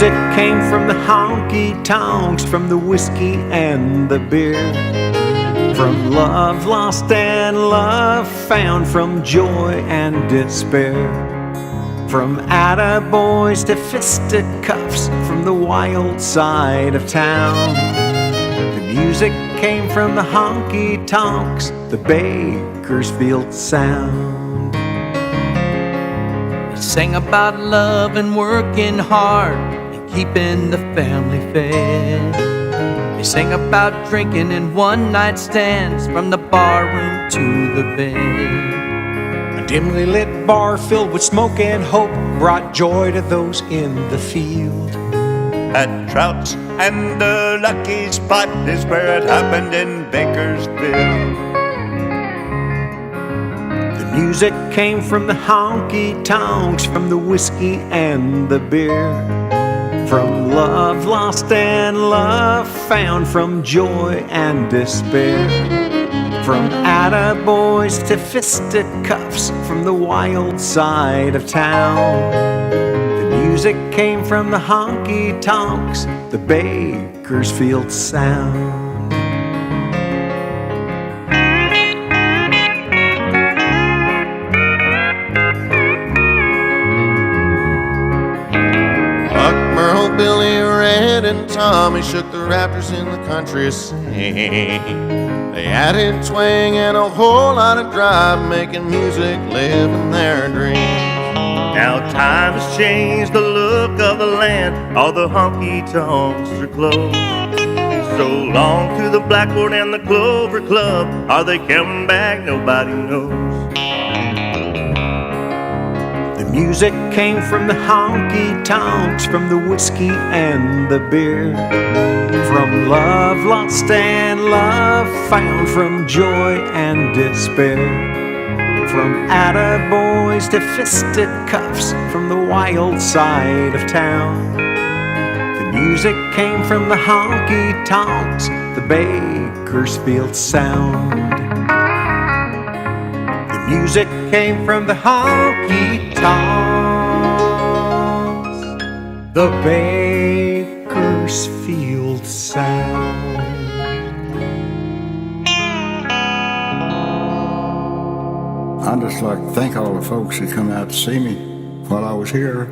music came from the honky-tonks, from the whiskey and the beer, from love lost and love found, from joy and despair, from attaboys to fisticuffs, from the wild side of town. The music came from the honky-tonks, the Bakersfield Sound. They sang about love and working hard and keeping the family fed. They sang about drinking and one-night stands, from the barroom to the bed. A dimly lit bar filled with smoke and hope brought joy to those in the field. At Trout's and the Lucky Spot is where it happened in Bakersfield. The music came from the honky-tonks, from the whiskey and the beer, from love lost and love found, from joy and despair, from attaboys to fisticuffs, from the wild side of town. The music came from the honky-tonks, the Bakersfield Sound. Billy, Red, and Tommy shook the rafters in the country a sing. They added twang and a whole lot of drive, making music, living their dreams. Now time has changed the look of the land, all the honky-tonks are closed. So long to the Blackboard and the Clover Club, are they coming back? Nobody knows. The music came from the honky-tonks, from the whiskey and the beer, from love lost and love found, from joy and despair, from attaboys to fisticuffs, from the wild side of town. The music came from the honky-tonks, the Bakersfield Sound. Music came from the honky-tonks, the Bakersfield Sound. I'd just like to thank all the folks that come out to see me while I was here.